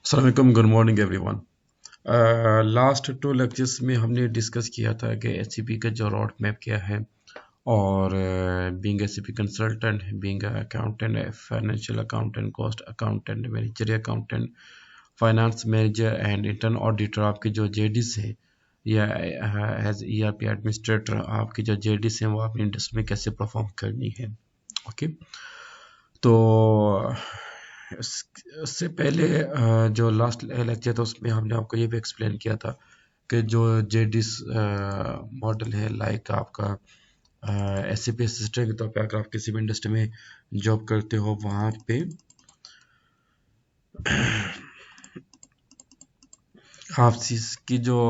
अस्सलाम वालेकुम, good morning everyone. Last to lectures में हमने डिस्कस किया था कि एससीपी का जो रोड मैप क्या है, और being SCP consultant, being accountant, financial accountant, cost accountant, menagerie accountant, finance manager and intern auditor, आपके जो जेडीस है या एज ईआरपी एडमिनिस्ट्रेटर आपकी जो जेडीस हैं वो अपनी इंडस्ट्री में कैसे परफॉर्म करनी है। ओके, तो इससे पहले जो लास्ट लेक्चर था उसमें हमने आपको ये भी एक्सप्लेन किया था कि जो जेडिस मॉडल है, लाइक आपका एससीपी असिस्टेंट के तौर पे अगर आप किसी भी इंडस्ट्री में जॉब करते हो, वहाँ पे आप की जो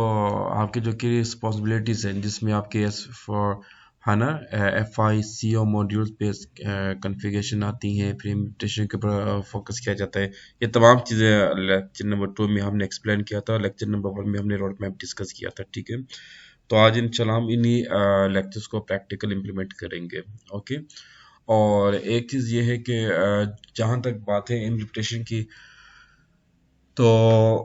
आपकी जो की रिस्पॉन्सिबिलिटीज़ हैं, जिसमें आपके S four HANA F I C O module पे कन्फिगरेशन आती हैं, फिर इम्प्लीमेंटेशन के ऊपर फोकस किया जाता है। ये तमाम चीज़ें लेक्चर नंबर 2 में हमने एक्सप्लेन किया था, लेक्चर नंबर 1 में हमने रोड मैप डिस्कस किया था। ठीक है, तो आज इंशाल्लाह हम इन्हीं लेक्चर्स को प्रैक्टिकल इम्प्लीमेंट करेंगे। ओके, और एक चीज़ ये है कि जहाँ तक बात है इम्प्लीमेंटेशन की, तो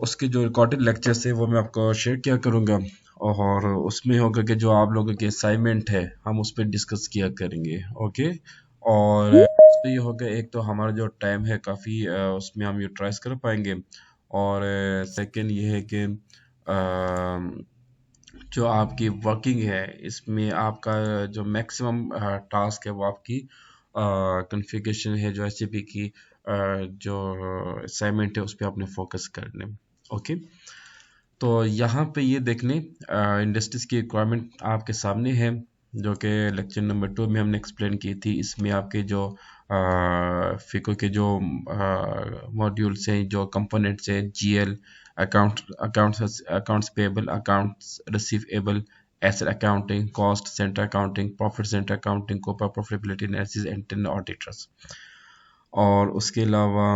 उसके जो रिकॉर्डेड लेक्चर्स है वो मैं आपको शेयर किया करूँगा, और उसमें होगा कि जो आप लोगों के असाइनमेंट है हम उस पर डिस्कस किया करेंगे। ओके, और उसमें ये होगा, एक तो हमारा जो टाइम है काफ़ी उसमें हम यूटिलाइज कर पाएंगे, और सेकंड ये है कि जो आपकी वर्किंग है इसमें आपका जो मैक्सिमम टास्क है वो आपकी कॉन्फ़िगरेशन है, जो एससीपी की जो असाइनमेंट है उस पर आपने फोकस करने। ओके, तो यहाँ पे ये देखने इंडस्ट्रीज की रिक्वायरमेंट आपके सामने है, जो कि लेक्चर नंबर 2 में हमने एक्सप्लेन की थी। इसमें आपके जो फिको के जो मॉड्यूल्स हैं, जो कंपोनेंट्स हैं, GL, accounts payable, accounts receivable, asset accounting, cost centre accounting, profit centre accounting, corporate profitability analysis and internal auditors. और उसके अलावा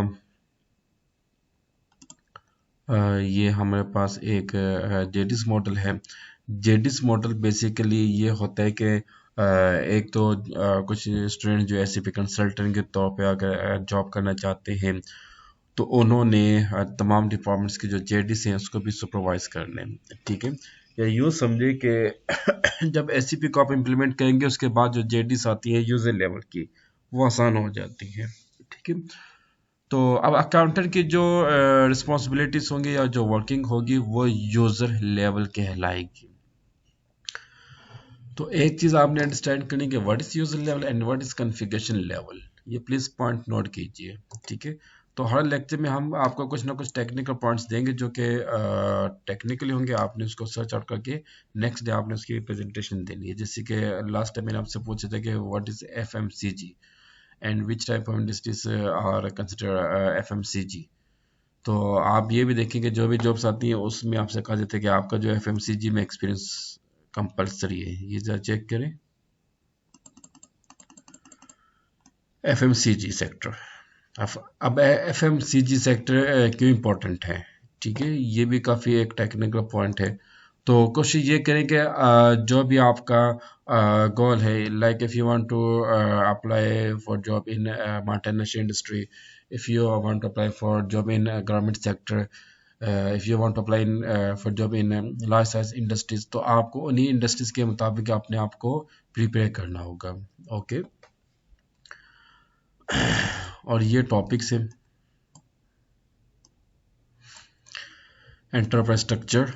ये हमारे पास एक जेडिस मॉडल है। जेडिस मॉडल बेसिकली ये होता है कि एक तो कुछ स्टूडेंट जो एससीपी कंसल्टेंट के तौर पे अगर जॉब करना चाहते हैं, तो उन्होंने तमाम डिपार्टमेंट्स के जो जेडीस हैं उसको भी सुपरवाइज करने हैं। ठीक है, या यूँ समझे कि जब एससीपी को आप इम्प्लीमेंट करेंगे उसके बाद जो जेडीस आती है यूजर लेवल की, वो आसान हो जाती है। ठीक है, तो अब अकाउंटेंट की जो रिस्पॉन्सिबिलिटीज होंगी या जो वर्किंग होगी वो यूजर लेवल कहलाएगी। तो एक चीज आपने अंडरस्टैंड करनी कि what is user level and what is configuration level, ये प्लीज पॉइंट नोट कीजिए। ठीक है, तो हर लेक्चर में हम आपको कुछ ना कुछ टेक्निकल पॉइंट्स देंगे जो कि टेक्निकली होंगे, आपने उसको सर्च आउट करके नेक्स्ट डे आपने उसकी प्रेजेंटेशन देनी है। जैसे कि लास्ट टाइम मैंने आपसे पूछा था कि what is FMCG and which type of industries are consider FMCG. तो आप ये भी देखेंगे जो भी जॉब्स आती हैं उसमें आपसे कहा जाता है कि आपका जो एफएमसीजी में एक्सपीरियंस कंपलसरी है। ये जरा चेक करें, एफएमसीजी सेक्टर। अब एफएमसीजी सेक्टर क्यों इम्पोर्टेंट है, ठीक है, ये भी काफ़ी एक टेक्निकल पॉइंट है। तो कोशिश ये करें कि जो भी आपका गोल है, like if you want to apply for job in multinational industry, if you want to apply for job in government sector, if you want to apply in for job in large size industries, तो आपको उन्हीं industries के मुताबिक अपने आप को prepare करना होगा। ओके, और ये टॉपिक्स हैं एंटरप्राइज स्ट्रक्चर,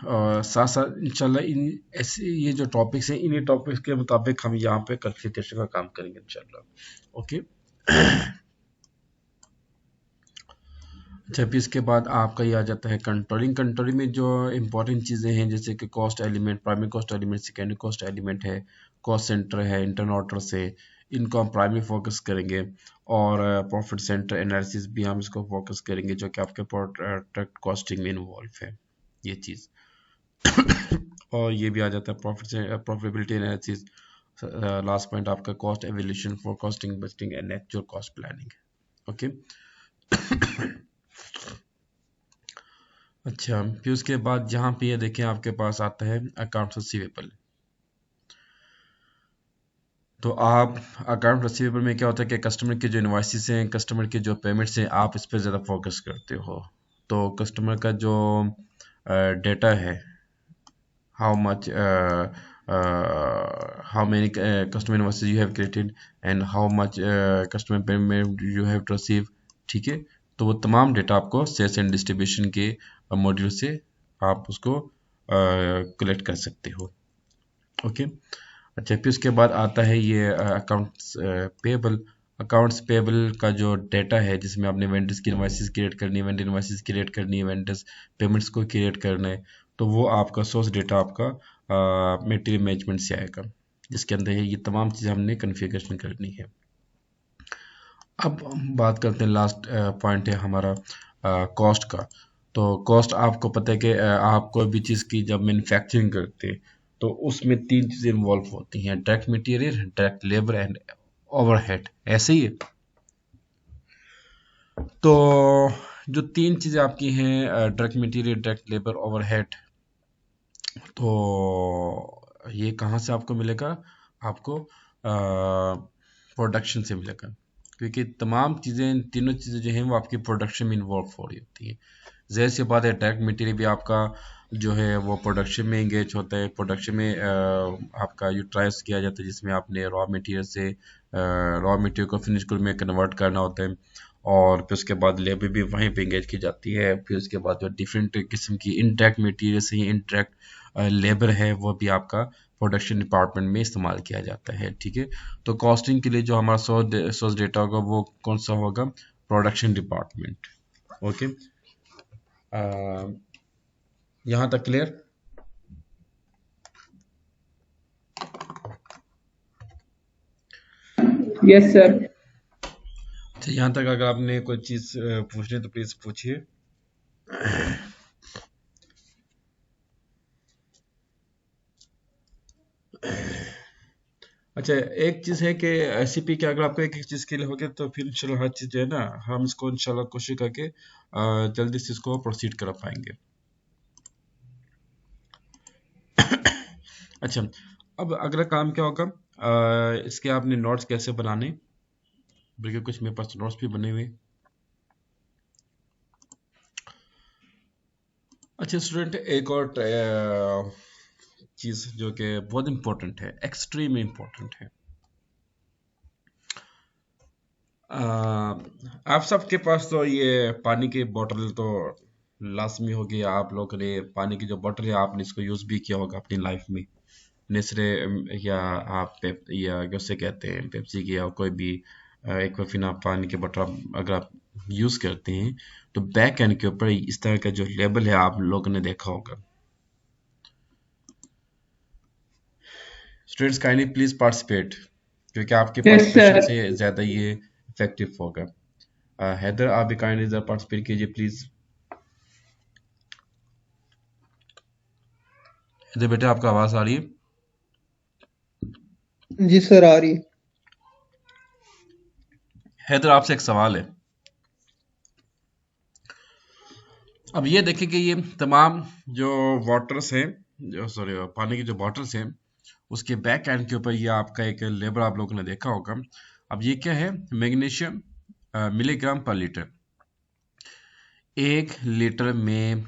और साथ साथ इंशाल्लाह इन ऐसे ये जो टॉपिक्स हैं इन्हीं टॉपिक्स के मुताबिक हम यहाँ पे क्वालिफिकेशन का काम करेंगे इंशाल्लाह। ओके, जब इसके बाद आपका ये आ जाता है कंट्रोलिंग। कंट्रोलिंग में जो इंपॉर्टेंट चीज़ें हैं जैसे कि cost element, primary cost element, secondary cost element है, कॉस्ट सेंटर है, इंटरनल ऑर्डर्स है, इनको हम प्राइमरी फोकस करेंगे। और प्रॉफिट सेंटर एनालिसिस भी हम इसको फोकस करेंगे, जो कि आपके प्रोडक्ट कॉस्टिंग में इन्वॉल्व है ये चीज़। और ये भी आ जाता है प्रॉफिटेबिलिटी एनालिसिस। लास्ट पॉइंट आपका cost evolution, forecasting, budgeting and actual cost planning. Okay, अच्छा, फिर उसके बाद जहाँ पे ये देखें आपके पास आता है अकाउंट रिसीवेबल। तो आप अकाउंट रिसीवेबल में क्या होता है कि कस्टमर के जो इनवॉइसेस हैं, कस्टमर के जो पेमेंट्स हैं, आप इस पर ज़्यादा फोकस करते हो। तो कस्टमर का जो डेटा है, how much how many customer invoices you have created and how much customer payment you have to receive, ठीक है। तो वो तमाम डेटा आपको सेल्स एंड डिस्ट्रीब्यूशन के मॉड्यूल से आप उसको कलेक्ट कर सकते हो। ओके, अच्छा, फिर उसके बाद आता है ये अकाउंट्स पेबल। अकाउंट्स पेबल का जो डेटा है, जिसमें आपने वेंडर्स की इनवॉइसेस क्रिएट करनी है, वेंडर इनवॉइसेस क्रिएट करनी है, वेंडर्स पेमेंट्स को क्रिएट करना है, तो वो आपका सोर्स डेटा आपका मटेरियल मैनेजमेंट से आएगा, जिसके अंदर ये तमाम चीज़ें हमने कन्फिगरेशन करनी है। अब हम बात करते हैं, लास्ट पॉइंट है हमारा कॉस्ट का। तो कॉस्ट आपको पता है कि आप कोई भी चीज़ की जब मैन्युफैक्चरिंग करते हैं तो उसमें तीन चीज़ें इन्वॉल्व होती हैं: direct material, direct labour and overhead. ऐसे ही है। तो जो तीन चीज़ें आपकी हैं, direct material, direct labour, overhead, तो ये कहाँ से आपको मिलेगा? आपको प्रोडक्शन से मिलेगा, क्योंकि तमाम चीज़ें, तीनों चीज़ें जो हैं वो आपकी प्रोडक्शन में इन्वॉल्व हो रही होती हैं। ज़ाहिर सी बात है, डायरेक्ट मटेरियल भी आपका जो है वो प्रोडक्शन में इंगेज होता है, प्रोडक्शन में आपका यूटिलाइज किया जाता है, जिसमें आपने रॉ मटेरियल से रॉ मटेरियल को फिनिश गुड में कन्वर्ट करना होता है, और फिर उसके बाद लेबर भी वहीं पे इंगेज की जाती है। फिर उसके बाद जो डिफरेंट किस्म की इंटरेक्ट मटेरियल से ही इंटरेक्ट लेबर है, वो भी आपका प्रोडक्शन डिपार्टमेंट में इस्तेमाल किया जाता है, ठीक है। तो कॉस्टिंग के लिए जो हमारा सोर्स डेटा होगा वो कौन सा होगा? Production department. ओके, यहाँ तक क्लियर? Yes sir. अच्छा, यहाँ तक अगर आपने कोई चीज़ पूछनी है तो प्लीज़ पूछिए। अच्छा, एक चीज़ है कि एससीपी के अगर आपको एक एक चीज़ के लिए हो गया तो फिर इंशाल्लाह हर चीज़ जो है ना, हम इसको इंशाल्लाह कोशिश करके जल्दी से इसको प्रोसीड कर पाएंगे। अच्छा, अब अगला काम क्या होगा? इसके आपने नोट्स कैसे बनाने, बल्कि कुछ मेरे पास नोट्स भी बने हुए। अच्छा स्टूडेंट, एक और चीज़ जो कि बहुत इम्पोर्टेंट है, एक्सट्रीम इम्पोर्टेंट है। आप सबके पास तो ये पानी की बोतल तो लाजमी होगी। आप लोग ने पानी की जो बोतल है, आपने इसको यूज़ भी किया होगा अपनी लाइफ में। नेस्ले या आप या कैसे कहते हैं, पेप्सी की या कोई भी एक्वाफिना पानी की बोतल अगर आप यूज़ करते हैं तो बैक एंड के ऊपर इस तरह का जो लेबल है आप लोगों ने देखा होगा। स्टूडेंट्स काइंडली प्लीज पार्टिसिपेट, क्योंकि आपके यस पार्टिसिपेशन सर। से ज़्यादा ये इफेक्टिव होगा। हैदर, आप भी काइंडली ज़रा पार्टिसिपेट कीजिए प्लीज़। हैदर बेटा, आपका आवाज़ आ रही है? जी सर, आ रही। हैदर, आपसे एक सवाल है। अब ये देखें कि ये तमाम जो वाटर्स हैं, जो सॉरी पानी की जो बॉटल्स हैं, उसके बैक एंड के ऊपर ये आपका एक लेबर आप लोगों ने देखा होगा। अब ये क्या है? मैग्नीशियम मिलीग्राम पर लीटर। 1 लीटर में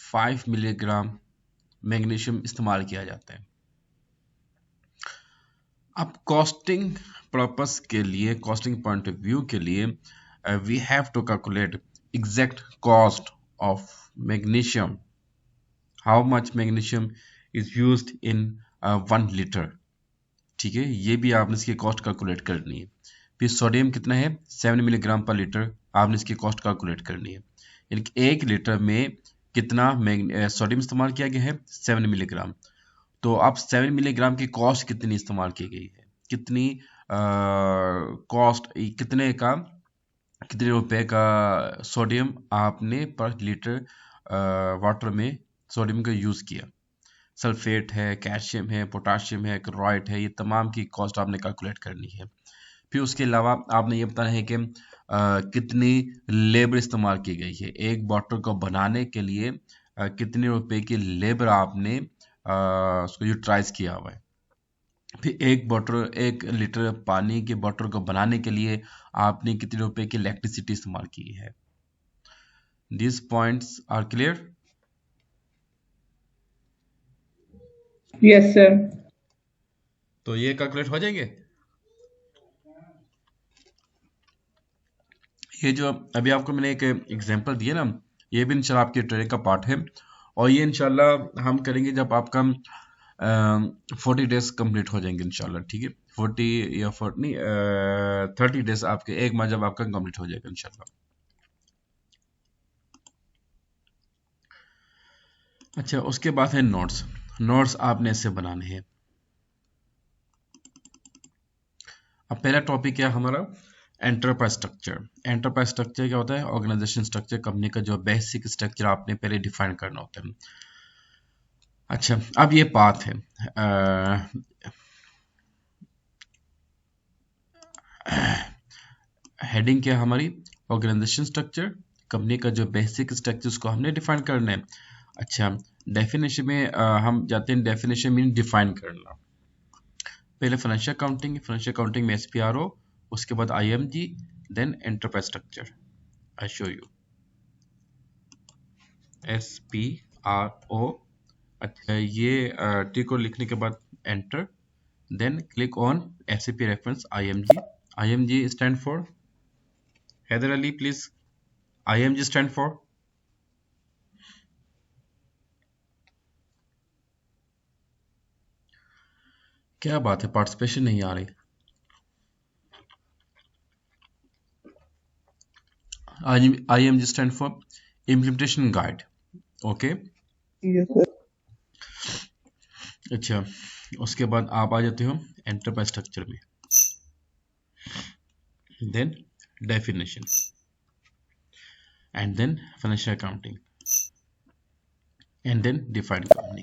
5 मिलीग्राम मैग्नीशियम इस्तेमाल किया जाता है। अब कॉस्टिंग पर्पस के लिए, कॉस्टिंग पॉइंट ऑफ व्यू के लिए, we have to calculate exact cost of magnesium, how much magnesium is used in 1 litre, ठीक है। ये भी आपने इसकी कॉस्ट कैलकुलेट करनी है। फिर सोडियम कितना है? 7 मिलीग्राम पर लीटर, आपने इसकी कॉस्ट कैलकुलेट करनी है। यानी कि 1 लीटर में कितना सोडियम इस्तेमाल किया गया है? 7 मिलीग्राम। तो अब 7 मिलीग्राम की कॉस्ट कितनी इस्तेमाल की गई है, कितनी कॉस्ट, कितने का, कितने रुपए का सोडियम आपने पर लीटर वाटर में सोडियम का यूज़ किया। सल्फेट है, कैल्शियम है, पोटाशियम है, क्लोराइड है, ये तमाम की कॉस्ट आपने कैलकुलेट करनी है। फिर उसके अलावा आपने ये बताना है कि कितनी लेबर इस्तेमाल की गई है। एक बॉटल को बनाने के लिए कितने रुपए की लेबर आपने उसको यूटिलाइज किया हुआ है। फिर 1 लीटर पानी के बॉटल को बनाने के लिए आपने कितने रुपए की इलेक्ट्रिसिटी इस्तेमाल की है। these points are clear? Yes, sir. तो ये कैलकुलेट हो जाएंगे। ये जो अभी आपको मैंने एक एग्जांपल दिया ना, ये भी इंशाल्लाह आपके ट्रेनिंग का पार्ट है, और ये इंशाल्लाह हम करेंगे जब आपका 40 डेज कंप्लीट हो जाएंगे इंशाल्लाह, ठीक है। 40 या 40 नहीं, 30 डेज आपके, एक माह जब आपका कंप्लीट हो जाएगा इंशाल्लाह। अच्छा, उसके बाद है नोट्स। नोट्स आपने ऐसे बनाने हैं। अब पहला टॉपिक क्या हमारा, एंटरप्राइज स्ट्रक्चर। एंटरप्राइज स्ट्रक्चर क्या होता है, ऑर्गेनाइजेशन स्ट्रक्चर, कंपनी का जो बेसिक स्ट्रक्चर आपने पहले डिफाइन करना होता है। अच्छा, अब ये पाथ है, हेडिंग क्या हमारी, ऑर्गेनाइजेशन स्ट्रक्चर, कंपनी का जो बेसिक स्ट्रक्चर उसको हमने डिफाइन करना है। अच्छा, डेफिनेशन में हम जाते हैं, डेफिनेशन मीन डिफाइन करना। पहले फाइनेंशियल अकाउंटिंग, फाइनेंशियल अकाउंटिंग में एसपीआरओ, उसके बाद IMG, then enterprise structure. I show you SPRO. अच्छा, ये टी को लिखने के बाद enter, then click on SAP reference IMG. IMG stand for, Haider Ali please, IMG stand for, क्या बात है पार्टिसिपेशन नहीं आ रही। IMG stand for implementation guide, okay. Yes, sir. अच्छा, उसके बाद आप आ जाते हो एंटरप्राइज स्ट्रक्चर में, then definition, and then financial accounting, and then defined company.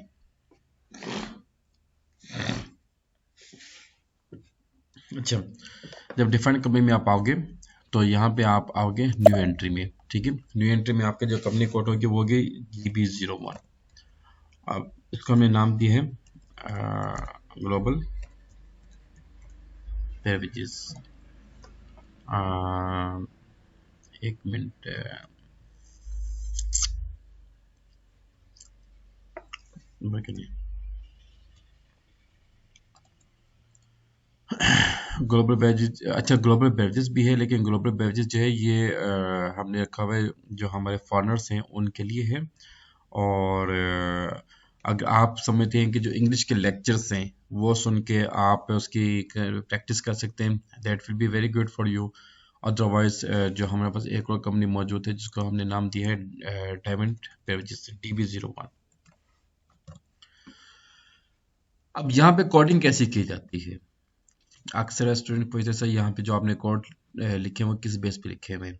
अच्छा, जब डिफाइंड कंपनी में आप आओगे तो यहाँ पे आप आओगे न्यू एंट्री में, ठीक है। न्यू एंट्री में आपका जो कंपनी कोड होगी वो होगी GB01। अब इसको हमने नाम दिया है ग्लोबल बेवरेजेस। एक मिनट, ग्लोबल बेवरेजेस। अच्छा, ग्लोबल बेवरेजेस भी है, लेकिन ग्लोबल बेवरेजेस जो है ये हमने रखा हुआ है जो हमारे फॉरेनर्स हैं उनके लिए है। और अगर आप समझते हैं कि जो इंग्लिश के लेक्चर्स हैं वो सुन के आप उसकी प्रैक्टिस कर सकते हैं, that will be very good for you. Otherwise जो हमारे पास एक और कंपनी मौजूद है जिसको हमने नाम दिया है डायमंड बेवरेजेस, DB01। अब यहाँ पे कोडिंग कैसी की जाती है, अक्सर स्टूडेंट पूछते सर यहाँ पे जो आपने कोड लिखे हैं वो किस बेस पे लिखे हुए हैं।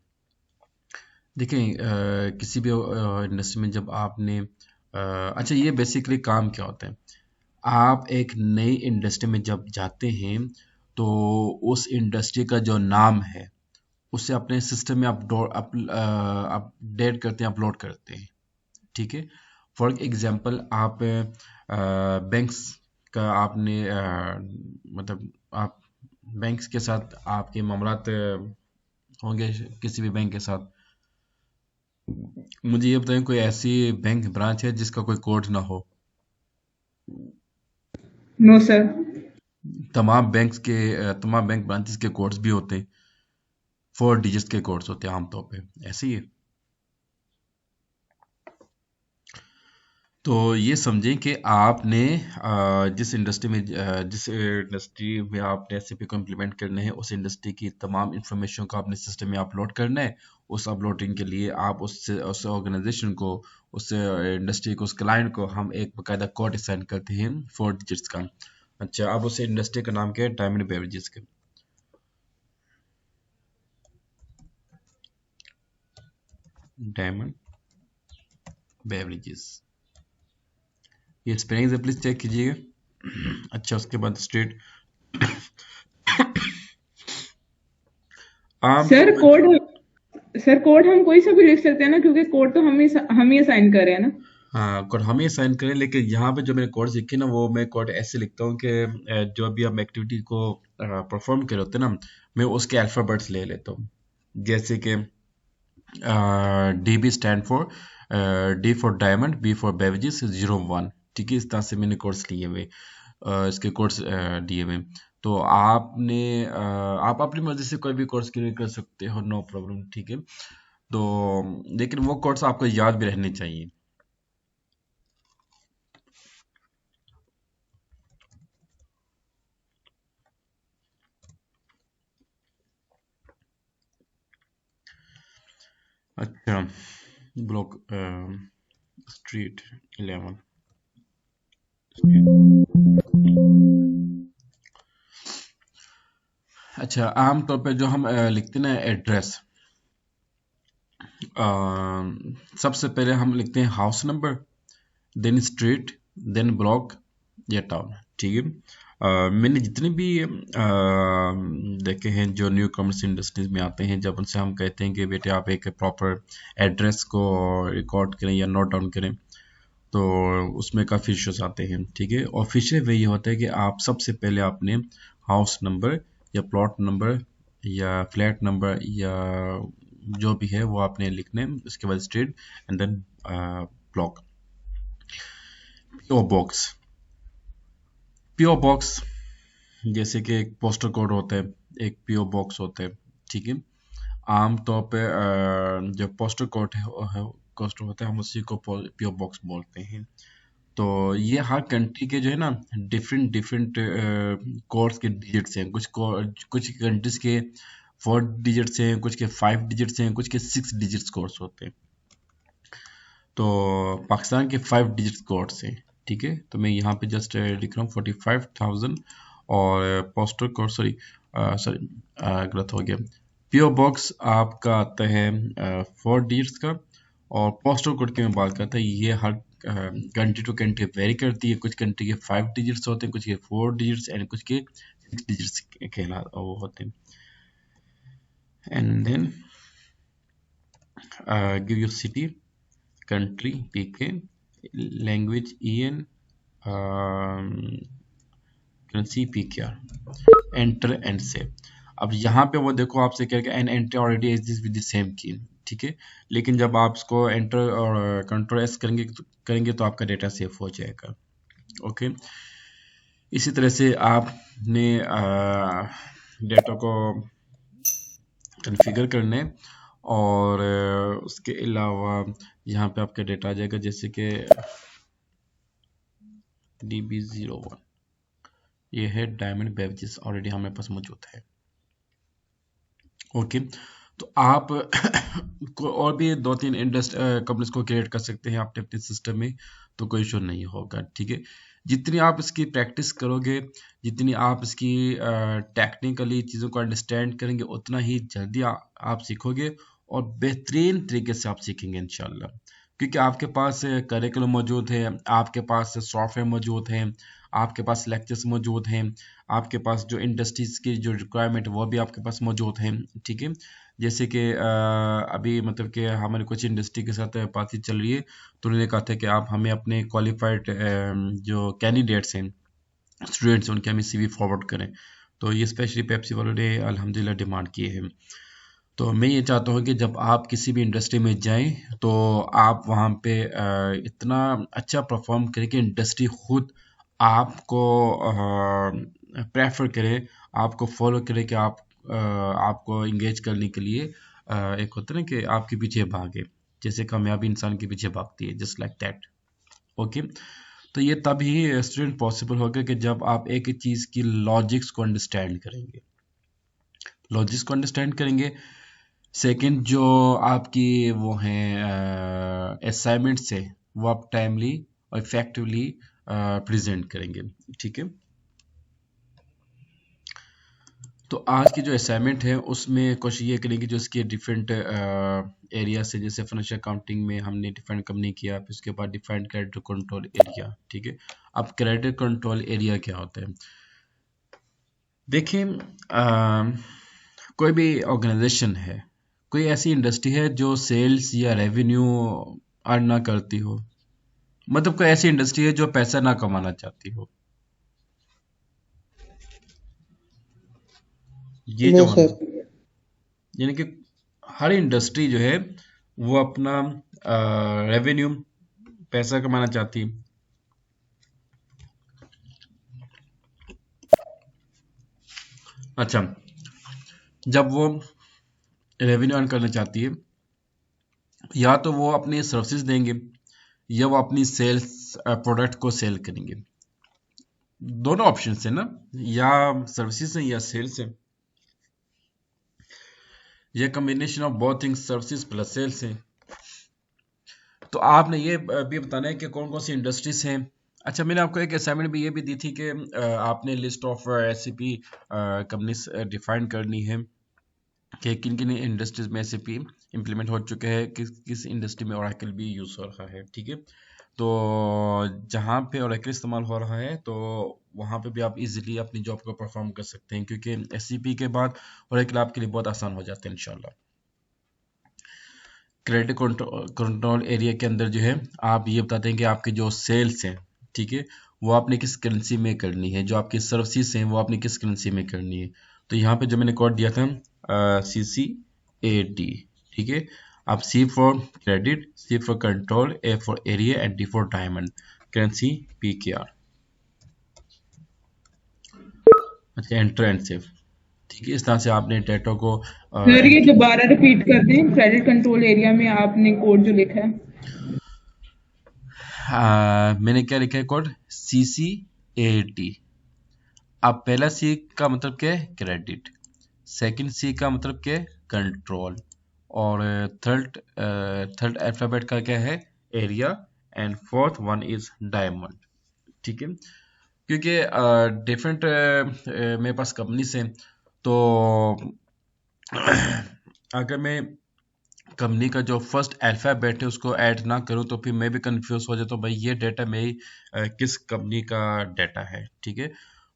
देखें, किसी भी इंडस्ट्री में जब आपने अच्छा, ये बेसिकली काम क्या होता है, आप एक नई इंडस्ट्री में जब जाते हैं तो उस इंडस्ट्री का जो नाम है उसे अपने सिस्टम में अपडेट करते हैं, अपलोड करते हैं, ठीक है। फॉर एग्जांपल आप बैंक्स का आपने मतलब आप बैंक्स के साथ आपके मामलात होंगे किसी भी बैंक के साथ। मुझे ये बताएं कोई ऐसी बैंक ब्रांच है जिसका कोई कोड ना हो? No, sir. तमाम बैंक ब्रांचेस के कोड्स भी होते हैं, 4 डिजिट्स के कोड्स होते हैं आमतौर पे, ऐसे ही है। तो ये समझें कि आपने जिस इंडस्ट्री में आपने एसएपी को इम्प्लीमेंट करना है उस इंडस्ट्री की तमाम इंफॉर्मेशन को अपने सिस्टम में अपलोड करना है। उस अपलोडिंग के लिए आप उस ऑर्गेनाइजेशन को, उस इंडस्ट्री को, उस क्लाइंट को हम एक बाकायदा कोड असाइन करते हैं 4 डिजिट्स का। अच्छा, अब उस इंडस्ट्री का नाम क्या है, डायमंड बेवरेजेस का। डायमंड बेवरेजेस, ये स्पेलिंग से प्लीज चेक कीजिएगा। अच्छा, उसके बाद स्टेट आम सर कोड हम कोई सा भी लिख सकते हैं ना, क्योंकि कोड तो हम ही असाइन कर रहे हैं ना। हाँ, कोड हम ही साइन करें, लेकिन यहाँ पे जो मैंने कोड लिखे ना वो मैं कोड ऐसे लिखता हूँ कि जो भी हम एक्टिविटी को परफॉर्म कर होते हैं ना, मैं उसके अल्फाबेट्स ले लेता हूँ। जैसे कि DB stand for D for diamond, B for beverages, 01। ठीक है, इस तरह से मैंने कोर्स लिए हुए, इसके कोर्स दिए हुए। तो आप अपनी मर्जी से कोई भी कोर्स क्लियर कर सकते हो, नो प्रॉब्लम। ठीक है, तो लेकिन वो कोर्स आपको याद भी रहने चाहिए। अच्छा, ब्लॉक स्ट्रीट 11। अच्छा, आमतौर पे जो हम लिखते हैं ना एड्रेस, सबसे पहले हम लिखते हैं house number, then street, then block या टाउन। ठीक है, मैंने जितने भी देखे हैं जो न्यू कॉमर्स इंडस्ट्रीज में आते हैं, जब उनसे हम कहते हैं कि बेटे आप एक प्रॉपर एड्रेस को रिकॉर्ड करें या नोट डाउन करें, तो उसमें काफ़ी इश्यूज आते हैं। ठीक है, ऑफिशियल वे ये होता है कि आप सबसे पहले आपने हाउस नंबर या प्लॉट नंबर या फ्लैट नंबर या जो भी है वो आपने लिखने, उसके बाद street and then block. PO box, PO box जैसे कि एक पोस्टल कोड होता है, एक पीओ बॉक्स होता है। ठीक है, आमतौर पे जो पोस्टल कोड है कोड होता है, हम उसी को पीओ बॉक्स बोलते हैं। तो ये हर कंट्री के जो है ना डिफरेंट डिफरेंट कोड्स के डिजिट्स हैं। कुछ कंट्रीज के 4 डिजिट्स हैं, कुछ के 5 डिजिट्स हैं, कुछ के 6 डिजिट्स कोड्स होते हैं। तो पाकिस्तान के 5 डिजिट कोड्स हैं। ठीक है, तो मैं यहाँ पे जस्ट लिख रहा हूँ 45,000, और पोस्टल कोड सॉरी सॉरी गलत हो गया। पीओ बॉक्स आपका आता है 4 डिजिट्स का, और पोस्टल कोड की मैं बात करता है, ये हर कंट्री टू कंट्री वेरी करती है। कुछ कंट्री के 5 डिजिट्स होते हैं, कुछ के 4 डिजिट्स एंड कुछ के 6 डिजिट्स कहला वो होते हैं। And then give you city, country PK, language EN, currency PKR, enter and save। अब यहाँ पे वो देखो आपसे क्या an enter already as this with the same key. ठीक है, लेकिन जब आप इसको एंटर और कंट्रोल एस करेंगे तो आपका डेटा सेव हो जाएगा। ओके, इसी तरह से आपने डेटा को कॉन्फ़िगर करना है, और उसके अलावा यहाँ पे आपका डेटा आ जाएगा, जैसे कि DB01, ये है डायमंड बेवरेजेस, ऑलरेडी हमारे पास मौजूद है। ओके, तो आप को और भी 2-3 कंपनीज को क्रिएट कर सकते हैं अपने अपने सिस्टम में, तो कोई इशू नहीं होगा। ठीक है, जितनी आप इसकी प्रैक्टिस करोगे, जितनी आप इसकी टेक्निकली चीज़ों को अंडरस्टैंड करेंगे, उतना ही जल्दी आप सीखोगे, और बेहतरीन तरीके से आप सीखेंगे इंशाल्लाह। क्योंकि आपके पास करिकुलम मौजूद है, आपके पास सॉफ्टवेयर मौजूद है, आपके पास लेक्चर्स मौजूद हैं, आपके पास जो इंडस्ट्रीज की जो रिक्वायरमेंट वो भी आपके पास मौजूद है। ठीक है, जैसे कि अभी मतलब कि हमारी कुछ इंडस्ट्री के साथ बातचीत चल रही है, तो उन्होंने कहा था कि आप हमें अपने क्वालिफाइड जो कैंडिडेट्स हैं, स्टूडेंट्स, उनके हमें सीवी फॉरवर्ड करें। तो ये स्पेशली पेप्सी वालों ने अल्हम्दुलिल्लाह डिमांड किए हैं। तो मैं ये चाहता हूँ कि जब आप किसी भी इंडस्ट्री में जाएं, तो आप वहाँ पे इतना अच्छा परफॉर्म करें कि इंडस्ट्री खुद आपको प्रेफर करे, आपको फॉलो करे, कि आपको इंगेज करने के लिए एक होता है ना कि आपके पीछे भागे, जैसे कामयाबी इंसान के पीछे भागती है, जस्ट लाइक दैट। ओके, तो ये तभी स्टूडेंट पॉसिबल होगा कि जब आप एक एक चीज़ की लॉजिक्स को अंडरस्टैंड करेंगे, लॉजिक्स को अंडरस्टैंड करेंगे। सेकंड, जो आपकी वो हैं असाइनमेंट्स है, वो आप टाइमली और इफेक्टिवली प्रेजेंट करेंगे। ठीक है, तो आज की जो असाइनमेंट है उसमें कोशिश ये करेंगे जो इसके डिफरेंट एरिया से, जैसे फाइनेंशियल अकाउंटिंग में हमने डिफाइन कंपनी किया, फिर उसके बाद डिफाइंड क्रेडिट कंट्रोल एरिया। ठीक है, अब क्रेडिट कंट्रोल एरिया क्या होता है? देखिए, कोई भी ऑर्गेनाइजेशन है, कोई ऐसी इंडस्ट्री है जो सेल्स या रेवेन्यू अर्न ना करती हो, मतलब कोई ऐसी इंडस्ट्री है जो पैसा ना कमाना चाहती हो, ये नो जो सर। यानी कि हर इंडस्ट्री जो है वो अपना रेवेन्यू पैसा कमाना चाहती है। अच्छा, जब वो रेवेन्यू अर्न करना चाहती है, या तो वो अपनी सर्विसेज देंगे या वो अपनी सेल्स प्रोडक्ट को सेल करेंगे। दोनों ऑप्शन है ना, या सर्विसेज है या सेल्स है। ये combination of both things, services plus sales है। तो आपने ये भी बताना है कि कौन कौन सी इंडस्ट्रीज हैं। अच्छा, मैंने आपको एक असाइनमेंट भी ये भी दी थी कि आपने list of SAP companies define करनी है कि किन किन इंडस्ट्रीज में एसएपी इम्प्लीमेंट हो चुके हैं, किस किस इंडस्ट्री में ओरेकल भी यूज़ हो रहा है। ठीक है, तो जहाँ पे ओरेकल इस्तेमाल हो रहा है तो वहाँ पे भी आप इजीली अपनी जॉब को परफॉर्म कर सकते हैं, क्योंकि एससीपी के बाद ओरेकल आपके लिए बहुत आसान हो जाते हैं इंशाल्लाह। क्रेडिट कंट्रोल एरिया के अंदर जो है आप ये बताते हैं कि आपके जो सेल्स हैं, ठीक है, वो आपने किस करेंसी में करनी है, जो आपकी सर्विसेज हैं वो आपने किस करेंसी में करनी है। तो यहाँ पे जो मैंने कोड दिया था CCAD, ठीक है। आप C for credit, C for control, A for area and D for diamond, currency PKR। अच्छा, एंटर एंड सेव। ठीक है, इस तरह से आपने डेटा को सर ये एंटर। दोबारा रिपीट कर दें, क्रेडिट कंट्रोल एरिया में आपने कोड जो लिखा है। मैंने क्या लिखा है कोड, CCAD। अब पहला सी का मतलब क्या है, क्रेडिट। सेकंड सी का मतलब क्या है, कंट्रोल। और थर्ड अल्फाबेट का क्या है, area. And fourth one is diamond. ठीक है, क्योंकि डिफरेंट मेरे पास कंपनीज हैं, तो अगर मैं कंपनी का जो फर्स्ट अल्फाबेट है उसको ऐड ना करूं तो फिर मैं भी कंफ्यूज हो जाता हूँ, भाई ये डेटा मेरी किस कंपनी का डेटा है। ठीक है,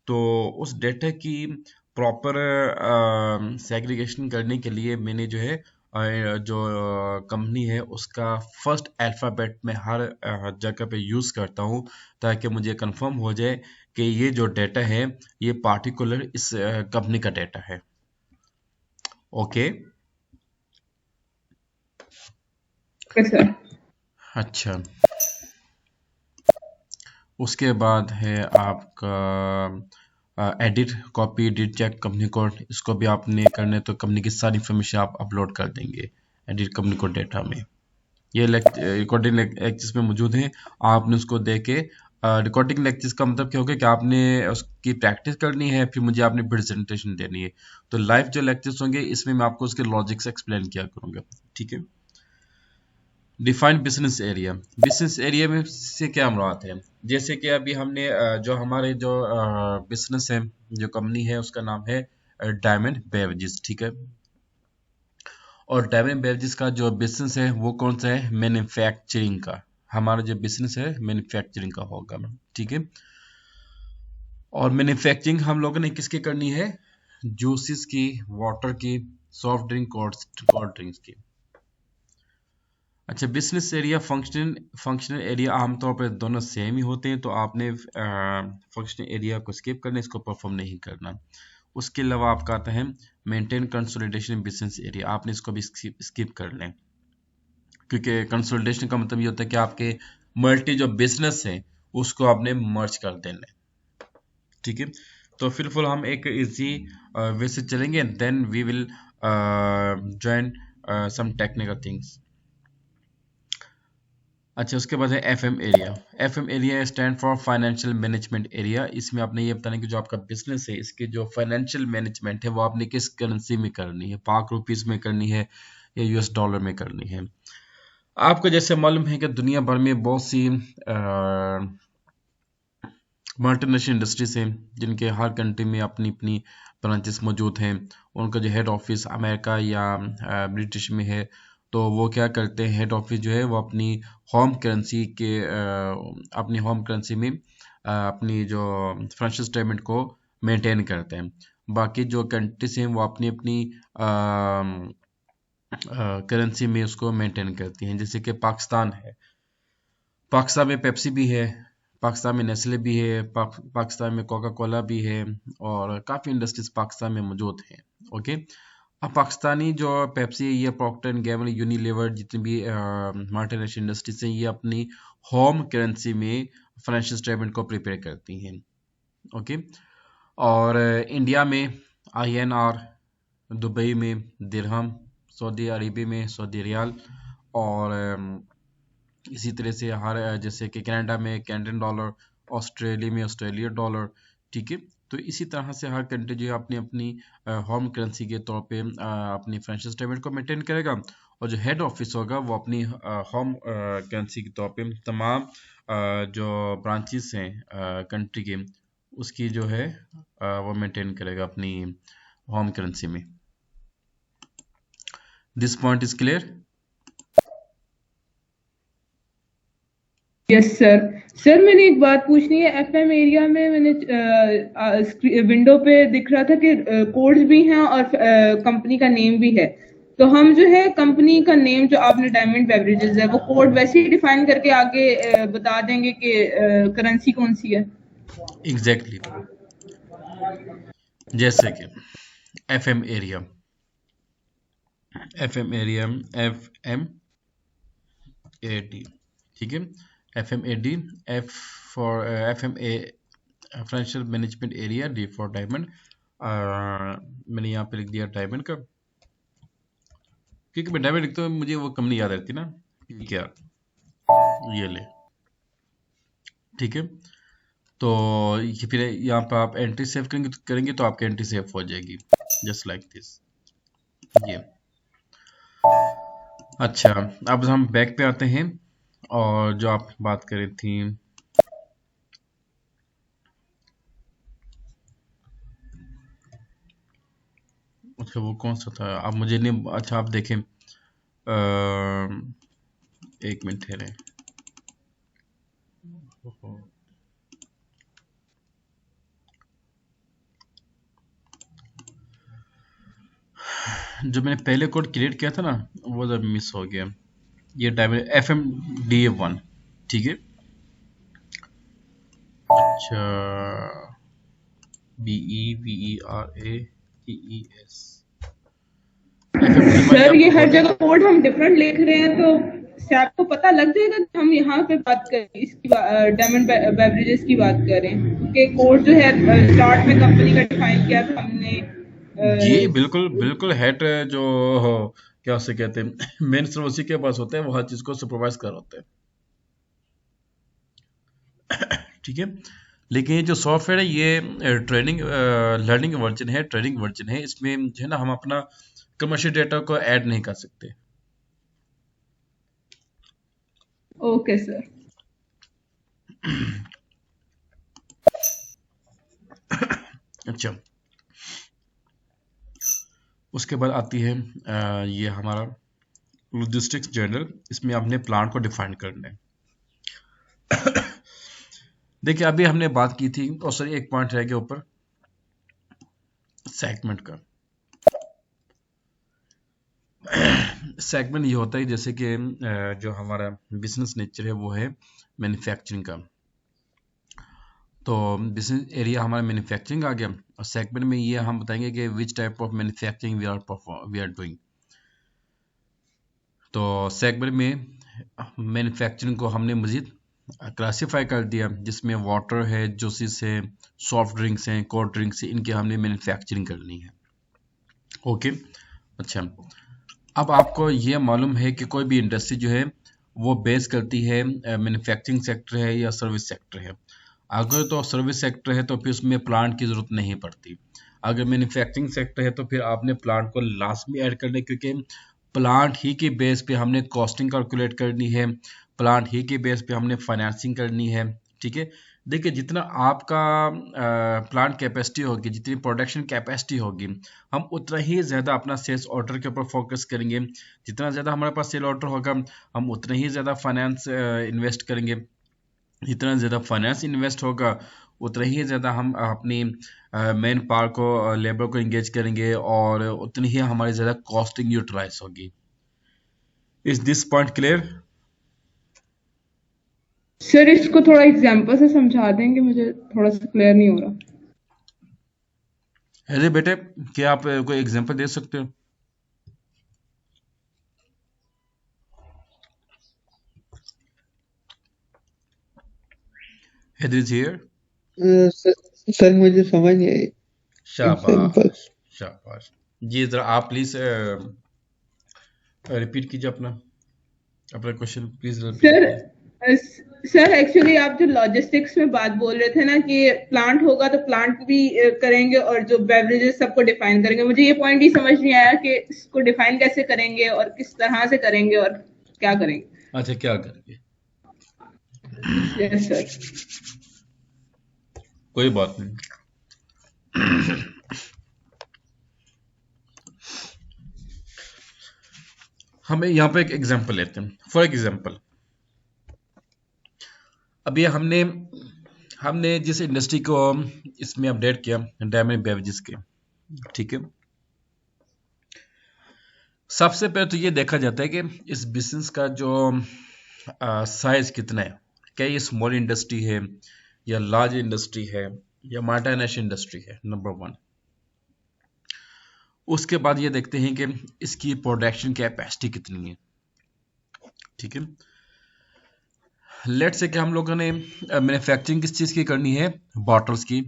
तो उस डेटा की प्रॉपर सेग्रीगेशन करने के लिए मैंने जो है जो कंपनी है उसका फर्स्ट अल्फाबेट में हर जगह पे यूज़ करता हूँ, ताकि मुझे कंफर्म हो जाए कि ये जो डेटा है ये पार्टिकुलर इस कंपनी का डेटा है। ओके। सर अच्छा, उसके बाद है आपका edit copy edit check company code. इसको भी आपने करना है तो कंपनी की सारी इन्फॉर्मेशन आप अपलोड कर देंगे एडिट कंपनी कोड डेटा में। ये रिकॉर्डिंग लेक्चर्स में मौजूद हैं, आपने उसको दे के रिकॉर्डिंग लेक्चर्स का मतलब क्या होगा कि आपने उसकी प्रैक्टिस करनी है, फिर मुझे आपने प्रेजेंटेशन देनी है। तो लाइव जो लेक्चर्स होंगे इसमें मैं आपको उसके लॉजिक्स एक्सप्लेन किया करूँगा। ठीक है, defined business area. Business area में से क्या मुराद है, जैसे कि अभी हमने जो हमारे जो बिजनेस है, जो कंपनी है उसका नाम है डायमंड बेवरेजेस। ठीक है, और डायमंड बेवरेजेस का जो बिजनेस है वो कौन सा है, मैन्युफैक्चरिंग का। हमारा जो बिजनेस है मैन्युफैक्चरिंग का होगा। ठीक है, और मैन्युफैक्चरिंग हम लोगों ने किसकी करनी है, जूसेस की, वाटर की, सॉफ्ट ड्रिंक, कोल्ड ड्रिंक्स की। अच्छा, बिजनेस एरिया फंक्शनल एरिया आमतौर पर दोनों सेम ही होते हैं, तो आपने फंक्शनल एरिया को स्किप करना, इसको परफॉर्म नहीं करना। उसके अलावा आपका आता है मेंटेन कंसोलिडेशन बिजनेस एरिया, आपने इसको भी स्किप कर लें, क्योंकि कंसोलिडेशन का मतलब ये होता है कि आपके मल्टी जो बिजनेस है उसको आपने मर्ज कर देना है। ठीक है, तो फिर हम एक इजी वे से चलेंगे, then we will join some technical things. अच्छा, उसके बाद है FM area. FM area stand for financial management area. इसमें आपने ये बताना कि जो आपका बिजनेस है इसके जो फाइनेंशियल मैनेजमेंट है वो आपने किस करेंसी में करनी है, पाक रुपीस में करनी है या यूएस डॉलर में करनी है। आपको जैसे मालूम है कि दुनिया भर में बहुत सी मल्टीनेशनल इंडस्ट्रीज हैं जिनके हर कंट्री में अपनी अपनी ब्रांचेस मौजूद हैं। उनका जो हेड ऑफिस अमेरिका या ब्रिटिश में है, तो वो क्या करते हैं, हेड ऑफिस जो है वो अपनी होम करेंसी के अपनी होम करेंसी में अपनी जो फाइनेंशियल स्टेटमेंट को मेंटेन करते हैं। बाकी जो कंट्रीज हैं वो अपनी अपनी करेंसी में उसको मेंटेन करती हैं। जैसे कि पाकिस्तान है, पाकिस्तान में पेप्सी भी है, पाकिस्तान में नेस्ले भी है, पाकिस्तान में कोका कोला भी है, और काफ़ी इंडस्ट्रीज पाकिस्तान में मौजूद हैं। ओके, अब पाकिस्तानी जो पेप्सी है, ये प्रॉक्टर एंड गैम्बल, यूनिलीवर, जितनी भी मल्टीनेशनल इंडस्ट्रीज हैं, ये अपनी होम करेंसी में फाइनेंशियल स्टेटमेंट को प्रिपेयर करती हैं। ओके। और इंडिया में INR, दुबई में दिरहम, सऊदी अरबिया में सऊदी रियाल, और इसी तरह से हर जैसे कि कनाडा में कैनेडियन डॉलर, ऑस्ट्रेलिया में ऑस्ट्रेलिया डॉलर। ठीक है। तो इसी तरह से हर कंट्री जो है अपनी अपनी होम करेंसी के तौर पे अपनी फाइनेंशियल स्टेटमेंट को मेंटेन करेगा, और जो हेड ऑफिस होगा वो अपनी होम करेंसी के तौर पे तमाम जो ब्रांचेस हैं कंट्री के, उसकी जो है वो मेंटेन करेगा अपनी होम करेंसी में। This point is clear? Yes sir. Sir मैंने एक बात पूछनी है, एफएम एरिया में मैंने विंडो पे दिख रहा था कि कोड्स भी हैं और कंपनी का नेम भी है। तो हम जो है कंपनी का नेम जो आपने डायमंड बेवरेजेस है वो कोड वैसे ही डिफाइन करके आगे बता देंगे कि करेंसी कौन सी है। एग्जैक्टली जैसे कि FM एरिया, FMAD, ठीक है। FMAD, F for FMA financial management area, D for diamond. मैंने यहाँ पे लिख दिया डायमंड का, क्योंकि मैं डायमंड लिखता हूँ मुझे वो कम नहीं याद रहती ना, क्या ये ले। ठीक है। तो ये फिर यहाँ पर आप एंट्री सेव करेंगे तो आपकी एंट्री सेव हो जाएगी, जस्ट लाइक दिस, ये। अच्छा, अब हम बैक पे आते हैं, और जो आप बात कर रही थी, अच्छा वो कौन सा था, आप मुझे नहीं, अच्छा आप देखें, एक मिनट ठहरे, जो मैंने पहले कोड क्रिएट किया था ना, वो जब मिस हो गया। ये डायमंड FMDA1, ठीक है। अच्छा, BEVERAEES, सर ये हर जगह कोड हम डिफरेंट लिख रहे हैं, तो से आपको पता लग जाएगा कि हम यहाँ पे बात करें इसकी डायमंड बेवरेजेस की बात करें, कि कोड जो है स्टार्ट में कंपनी का डिफाइन किया था हमने। जी बिल्कुल बिल्कुल, हेड जो क्या उसे कहते हैं, मेन सर्वर उसी के पास होता है, वो हर चीज को सुपरवाइज कर होता है। ठीक है। लेकिन ये जो सॉफ्टवेयर है, ये ट्रेनिंग लर्निंग वर्जन है, ट्रेनिंग वर्जन है, इसमें जो है ना हम अपना कमर्शियल डेटा को ऐड नहीं कर सकते। Okay sir. अच्छा, उसके बाद आती है ये हमारा लॉजिस्टिक्स जर्नल, इसमें आपने प्लान को डिफाइन करना है। देखिए अभी हमने बात की थी, और सर एक पॉइंट रह गया ऊपर, सेगमेंट का। सेगमेंट ये होता है जैसे कि जो हमारा बिजनेस नेचर है वो है मैन्युफैक्चरिंग का, तो बिजनेस एरिया हमारा मैन्युफैक्चरिंग आ गया, और सेगमेंट में ये हम बताएंगे कि which type of manufacturing we are doing. तो सेगमेंट में मैन्युफैक्चरिंग को हमने मजीद क्लासीफाई कर दिया, जिसमें वाटर है, जूसेस है, सॉफ्ट ड्रिंक्स हैं, कोल्ड ड्रिंक्स है, इनकी हमने मैन्युफैक्चरिंग करनी है। ओके। अच्छा, अब आपको ये मालूम है कि कोई भी इंडस्ट्री जो है वो बेस करती है मैन्युफैक्चरिंग सेक्टर है या सर्विस सेक्टर है। अगर तो सर्विस सेक्टर है तो फिर उसमें प्लांट की ज़रूरत नहीं पड़ती। अगर मैन्युफैक्चरिंग सेक्टर है तो फिर आपने प्लांट को लाजमी ऐड करना है, क्योंकि प्लांट ही के बेस पे हमने कॉस्टिंग कैलकुलेट करनी है, प्लांट ही के बेस पे हमने फाइनेंसिंग करनी है। ठीक है। देखिए जितना आपका प्लांट कैपेसिटी होगी, जितनी प्रोडक्शन कैपेसिटी होगी, हम उतना ही ज़्यादा अपना सेल्स ऑर्डर के ऊपर फोकस करेंगे। जितना ज़्यादा हमारे पास सेल ऑर्डर होगा, हम उतना ही ज़्यादा फाइनेंस इन्वेस्ट करेंगे। जितना ज़्यादा फाइनेंस इन्वेस्ट होगा, उतना ही ज़्यादा हम अपनी मेन पावर को, लेबर को इंगेज करेंगे, और उतनी ही हमारी ज़्यादा कॉस्टिंग यूटिलाइज होगी। Is this point clear? Sir इसको थोड़ा एग्जांपल से समझा देंगे, मुझे थोड़ा सा क्लियर नहीं हो रहा। अरे बेटे, क्या आप कोई एग्जांपल दे सकते हो? Haider is here. सर मुझे समझ नहीं आई। एग्जाम्पल। शाबाश शाबाश। जी जरा आप प्लीज रिपीट कीजिए अपना अपना क्वेश्चन प्लीज रिपीट सर कीजिए। सर एक्चुअली आप जो लॉजिस्टिक्स में बात बोल रहे थे ना कि प्लांट होगा तो प्लांट भी करेंगे और जो बेवरेजेस सबको डिफाइन करेंगे, मुझे ये पॉइंट ही समझ नहीं आया कि इसको डिफाइन कैसे करेंगे और किस तरह से करेंगे और क्या करेंगे। अच्छा क्या करेंगे? Yes sir. कोई बात नहीं। हमें यहाँ पे एक एग्जांपल लेते हैं। फॉर एग्जांपल अभी हमने हमने जिस इंडस्ट्री को इसमें अपडेट किया डायमंड बेवरेजेस के, ठीक है। सबसे पहले तो ये देखा जाता है कि इस बिजनेस का जो साइज कितना है, क्या ये स्मॉल इंडस्ट्री है या लार्ज इंडस्ट्री है या मल्टीनेशनल इंडस्ट्री है, नंबर वन। उसके बाद ये देखते हैं कि इसकी प्रोडक्शन कैपेसिटी कितनी है, ठीक है। लेट्स से कि हम लोगों ने मैन्युफैक्चरिंग किस चीज़ की करनी है, बॉटल्स की।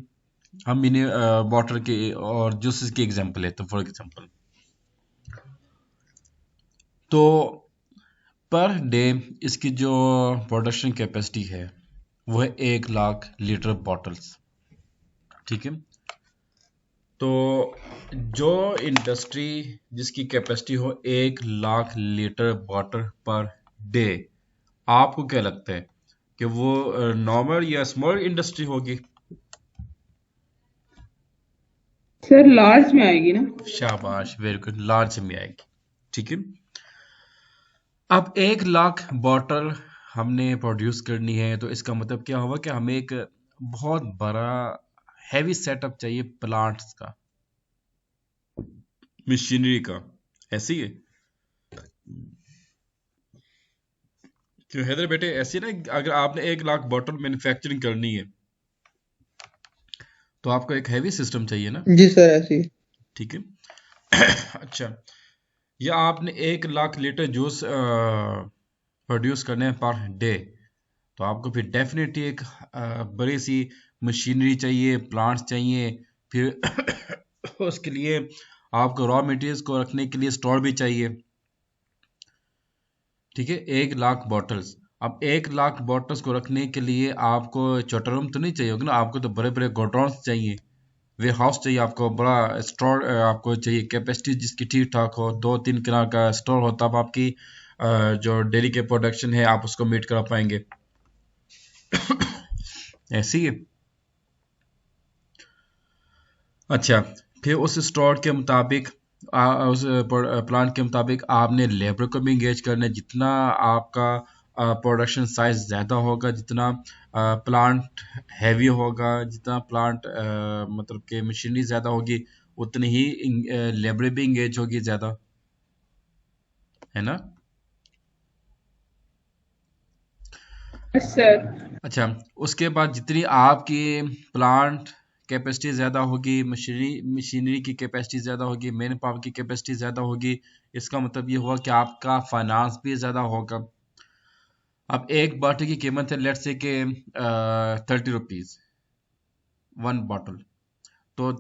हम मिनी वाटर के और जूसेस की एग्जांपल लेते हैं फॉर एग्जांपल। तो पर डे इसकी जो प्रोडक्शन कैपेसिटी है वो है 1,00,000 लीटर बॉटल्स, ठीक है। तो जो इंडस्ट्री जिसकी कैपेसिटी हो 1,00,000 लीटर बॉटल पर डे, आपको क्या लगता है कि वो नॉर्मल या स्मॉल इंडस्ट्री होगी? सर लार्ज में आएगी ना। शाबाश, वेरी गुड, लार्ज में आएगी, ठीक है। अब 1,00,000 बॉटल हमने प्रोड्यूस करनी है तो इसका मतलब क्या हुआ कि हमें एक बहुत बड़ा हैवी सेटअप चाहिए प्लांट्स का, मशीनरी का, ऐसी है क्यों हैदर बेटे? ऐसी ना, अगर आपने 1,00,000 बॉटल मैन्युफैक्चरिंग करनी है तो आपको एक हैवी सिस्टम चाहिए ना, जी सर ऐसी। ठीक है। अच्छा, या आपने 1,00,000 लीटर जूस प्रोड्यूस करने हैं पर डे, तो आपको फिर डेफिनेटली एक बड़ी सी मशीनरी चाहिए, प्लांट्स चाहिए, फिर उसके लिए आपको रॉ मटेरियल्स को रखने के लिए स्टोर भी चाहिए, ठीक है। 1,00,000 बॉटल्स, अब 1,00,000 बॉटल्स को रखने के लिए आपको छोटा रूम तो नहीं चाहिए होगा ना, आपको तो बड़े बड़े गोडाउन्स चाहिए, वे हाउस चाहिए, आपको बड़ा स्टोर आपको चाहिए, कैपेसिटी जिसकी ठीक ठाक हो, 2-3 कनाल का स्टोर हो, तब आपकी जो डेली के प्रोडक्शन है आप उसको मीट कर पाएंगे। ऐसी है। अच्छा, फिर उस स्टोर के मुताबिक उस प्लान के मुताबिक आपने लेबर को भी इंगेज करना है। जितना आपका प्रोडक्शन साइज ज़्यादा होगा, जितना प्लांट हैवी होगा, जितना प्लांट मतलब कि मशीनरी ज़्यादा होगी, उतनी ही लेबर भी इंगेज होगी ज़्यादा, है ना। Yes sir. अच्छा, उसके बाद जितनी आपकी प्लांट कैपेसिटी ज़्यादा होगी, मशीनरी की कैपेसिटी ज़्यादा होगी, मैन पावर की कैपेसिटी ज़्यादा होगी, इसका मतलब ये हुआ कि आपका फाइनेंस भी ज़्यादा होगा। अब एक बॉटल की कीमत है लेट्स से कि 30 रुपीज़ 1 बॉटल। तो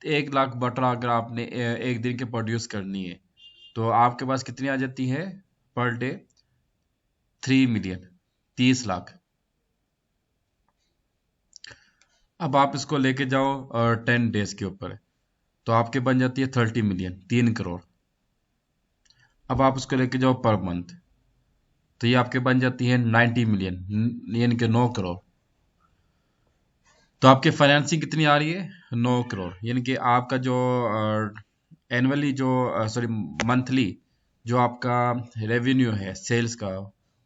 1,00,000 बॉटल अगर आपने एक दिन के प्रोड्यूस करनी है तो आपके पास कितनी आ जाती है पर डे? 3 मिलियन, 30 लाख। अब आप इसको लेके जाओ 10 डेज के ऊपर, तो आपके बन जाती है 30 मिलियन, 3 करोड़। अब आप उसको लेके जाओ पर मंथ, तो ये आपके बन जाती है 90 मिलियन, यानी कि 9 करोड़। तो आपके फाइनेंसिंग कितनी आ रही है? 9 करोड़, यानी कि आपका जो एनुअली जो सॉरी मंथली जो आपका रेवेन्यू है सेल्स का,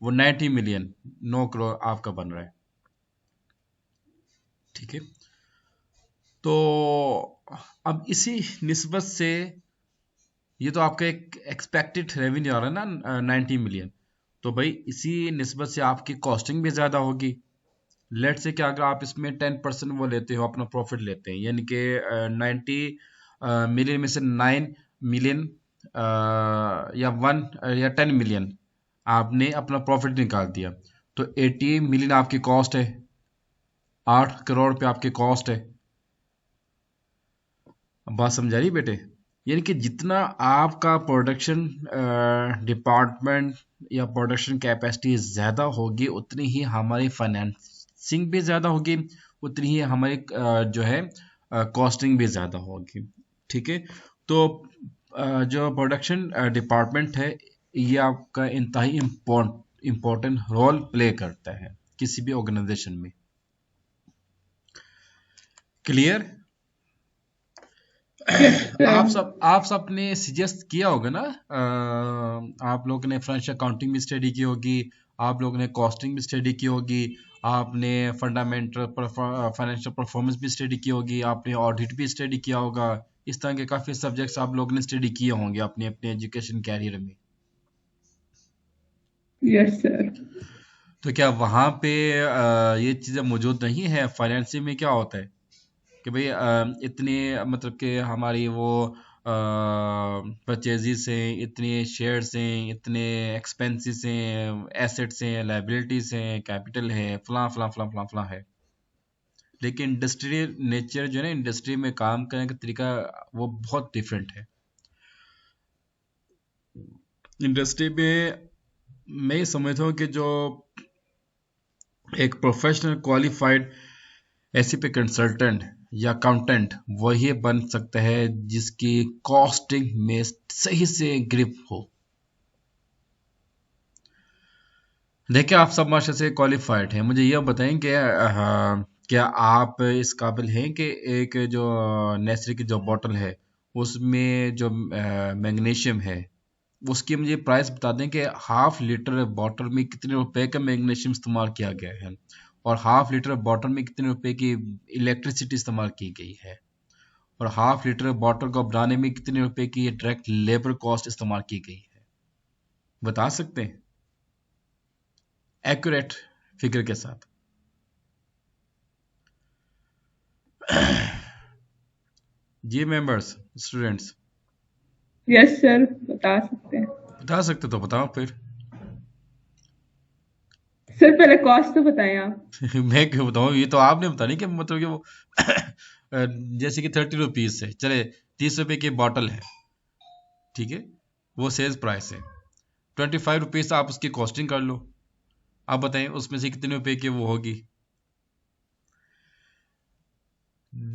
वो 90 मिलियन, 9 करोड़ आपका बन रहा है, ठीक है। तो अब इसी निस्बत से ये तो आपका एक एक्सपेक्टेड रेवेन्यू आ रहा है ना 90 मिलियन, तो भाई इसी निस्बत से आपकी कॉस्टिंग भी ज़्यादा होगी। लेट से कि अगर आप इसमें 10% वो लेते हो, अपना प्रॉफिट लेते हैं, यानी कि 90 मिलियन में से 9 मिलियन या 10 मिलियन आपने अपना प्रॉफिट निकाल दिया, तो 80 मिलियन आपकी कॉस्ट है, 8 करोड़ पे आपके कॉस्ट है। बात समझा रही बेटे? यानी कि जितना आपका प्रोडक्शन डिपार्टमेंट या प्रोडक्शन कैपेसिटी ज़्यादा होगी, उतनी ही हमारी फाइनेंसिंग भी ज़्यादा होगी, उतनी ही हमारी जो है कॉस्टिंग भी ज़्यादा होगी। ठीक है, तो जो प्रोडक्शन डिपार्टमेंट है, ये आपका इंतहाई इम्पोर्टेंट रोल प्ले करता है किसी भी ऑर्गेनाइजेशन में। क्लियर? आप सब ने सजेस्ट किया होगा ना, आप लोगों ने फाइनेंशियल अकाउंटिंग भी स्टडी की होगी, आप लोगों ने कॉस्टिंग भी स्टडी की होगी, आपने फंडामेंटल फाइनेंशियल परफॉर्मेंस भी स्टडी की होगी, आपने ऑडिट भी स्टडी किया होगा। इस तरह के काफ़ी सब्जेक्ट्स आप लोगों ने स्टडी किए होंगे अपने अपने एजुकेशन कैरियर में। Yes sir. तो क्या वहाँ पे ये चीज़ें मौजूद नहीं है? फाइनेंसिंग में क्या होता है कि भाई इतने मतलब कि हमारी वो परचेजेस हैं, इतने शेयर्स हैं, इतने एक्सपेंसेस हैं, एसेट्स हैं, लाइबिलिटीज हैं, कैपिटल है, फलां फलां फलां फलां फलां है। लेकिन इंडस्ट्रियल नेचर जो है ना, इंडस्ट्री में काम करने का तरीका वो बहुत डिफरेंट है। इंडस्ट्री में मैं समझता हूँ कि जो एक प्रोफेशनल क्वालिफाइड एसीपी कंसल्टेंट या अकाउंटेंट वही बन सकता है जिसकी कॉस्टिंग में सही से ग्रिप हो। देखिए, आप सब माशा से क्वालिफाइड हैं, मुझे यह बताएं कि क्या आप इस काबिल हैं कि एक जो नेस्ले की जो बोतल है उसमें जो मैग्नीशियम है उसकी मुझे प्राइस बता दें कि हाफ लीटर बॉटल में कितने रुपए का मैग्नीशियम इस्तेमाल किया गया है और हाफ लीटर बॉटल में कितने रुपए की इलेक्ट्रिसिटी इस्तेमाल की गई है और हाफ लीटर बॉटल को बनाने में कितने रुपए की डायरेक्ट लेबर कॉस्ट इस्तेमाल की गई है। बता सकते हैं एक्यूरेट फिगर के साथ? जी मेंबर्स, स्टूडेंट्स, यस सर, बता सकते हैं। बता सकते तो बताओ फिर। सर पहले कॉस्ट तो बताएं आप। मैं क्यों बताऊं? ये तो आपने बतानी कि मतलब कि वो जैसे कि 30 रुपीज से चले 30 रुपए की बॉटल है, ठीक है, वो सेल्स प्राइस है। 25 रुपीज आप उसकी कॉस्टिंग कर लो। आप बताएं उसमें से कितने रुपए की वो होगी?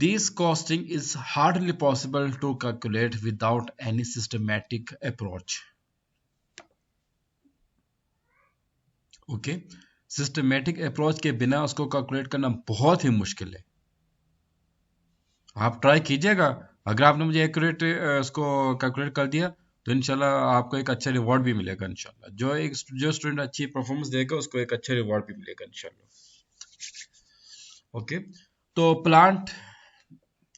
This costing is hardly possible to calculate without any systematic approach. Okay, systematic approach के बिना उसको कैलकुलेट करना बहुत ही मुश्किल है। आप ट्राई कीजिएगा, अगर आपने मुझे एक्यूरेट उसको कैलकुलेट कर दिया तो इंशाल्लाह आपको एक अच्छा रिवॉर्ड भी मिलेगा। इंशाल्लाह जो स्टूडेंट अच्छी परफॉर्मेंस देगा उसको एक अच्छा रिवॉर्ड भी मिलेगा इंशाल्लाह। ओके, तो प्लांट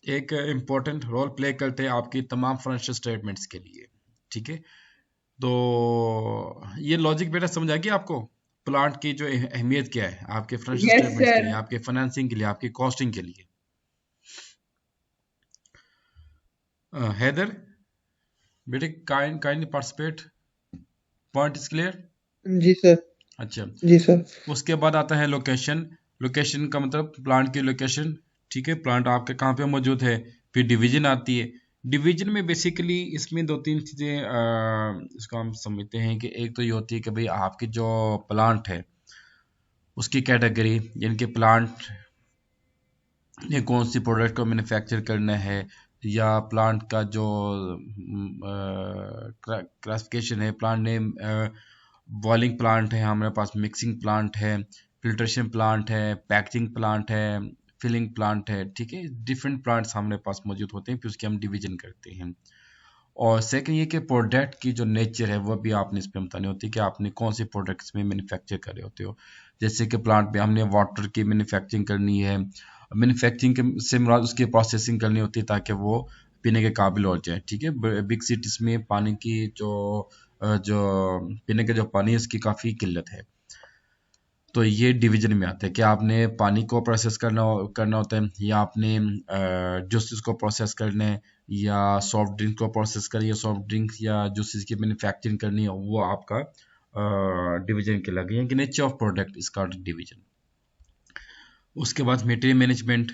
एक इम्पोर्टेंट रोल प्ले करते हैं आपकी तमाम फाइनेंशियल स्टेटमेंट्स के लिए। ठीक है, तो ये लॉजिक बेटा समझ आ गया आपको? प्लांट की जो अहमियत क्या है आपके फाइनेंशियल यस स्टेटमेंट्स के सर। लिए, आपके फाइनेंसिंग के लिए, आपकी कॉस्टिंग के लिए। हैदर बेटे, kindly participate. Point is clear? जी सर। अच्छा, जी सर। उसके बाद आता है लोकेशन। लोकेशन का मतलब प्लांट की लोकेशन। ठीक है, प्लांट आपके कहाँ पे मौजूद है। फिर डिवीजन आती है। डिवीजन में बेसिकली इसमें दो तीन चीज़ें इसको हम समझते हैं कि एक तो ये होती है कि भाई आपकी जो प्लांट है उसकी कैटेगरी, यानी कि प्लांट ने कौन सी प्रोडक्ट को मैन्युफैक्चर करना है, या प्लांट का जो क्लासिफिकेशन है, प्लांट नेम, बॉइलिंग प्लांट है हमारे पास, मिक्सिंग प्लांट है, फिल्ट्रेशन प्लांट है, पैकेजिंग प्लांट है, फिलिंग प्लांट है। ठीक है, डिफरेंट प्लांट्स हमारे पास मौजूद होते हैं, फिर उसके हम डिवीजन करते हैं। और सेकंड ये कि प्रोडक्ट की जो नेचर है वो भी आपने इसमें बतानी होती है कि आपने कौन से प्रोडक्ट्स में मैन्युफैक्चर कर रहे होते हो। जैसे कि प्लांट में हमने वाटर की मैन्युफैक्चरिंग करनी है, मैन्युफैक्चरिंग से मुराद उसकी प्रोसेसिंग करनी होती है ताकि वो पीने के काबिल हो जाए। ठीक है, बिग सिटीज में पानी की जो पीने के जो पानी है उसकी काफ़ी किल्लत है। तो ये डिवीजन में आता है कि आपने पानी को प्रोसेस करना होता है, या आपने जूसेस को प्रोसेस करना है, या सॉफ्ट ड्रिंक को प्रोसेस करनी है, सॉफ्ट ड्रिंक या जूसेस की मैन्युफैक्चरिंग करनी है, वो आपका डिवीजन के लगे हैं कि nature of product is called division. उसके बाद मटेरियल मैनेजमेंट,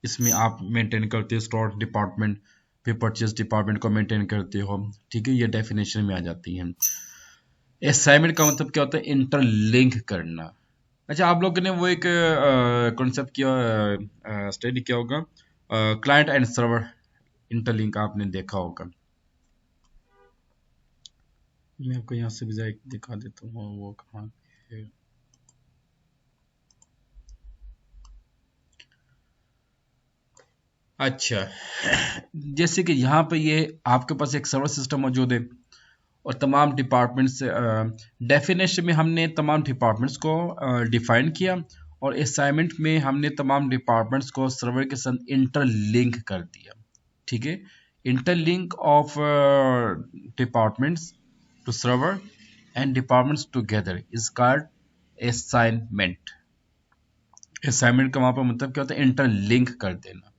इसमें आप मेंटेन करते हो स्टोर डिपार्टमेंट, फिर परचेज डिपार्टमेंट को मेंटेन करते हो, ठीक है, ये डेफिनेशन में आ जाती हैं। असाइनमेंट का मतलब क्या होता है? इंटरलिंक करना। अच्छा, आप लोगों ने वो एक कॉन्सेप्ट किया, स्टडी किया होगा, क्लाइंट एंड सर्वर इंटरलिंक, आपने देखा होगा। मैं आपको यहाँ से भी दिखा देता हूँ वो कहाँ है। अच्छा, जैसे कि यहाँ पे ये आपके पास एक सर्वर सिस्टम मौजूद है और तमाम डिपार्टमेंट्स, डेफिनेशन में हमने तमाम डिपार्टमेंट्स को डिफाइन किया और असाइनमेंट में हमने तमाम डिपार्टमेंट्स को सर्वर के साथ इंटरलिंक कर दिया, ठीक है। Interlink of departments to server and departments together is called assignment. Assignment का वहां पर मतलब क्या होता है? इंटरलिंक कर देना,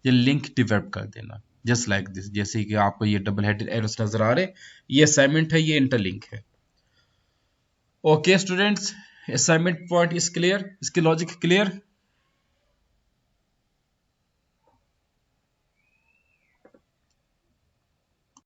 ये लिंक डेवलप कर देना, जस्ट लाइक दिस। जैसे कि आपको ये डबल हेडेड एरोस नजर आ रहे, ये असाइनमेंट है, ये इंटरलिंक है। Okay students, assignment point is clear, इसकी लॉजिक क्लियर।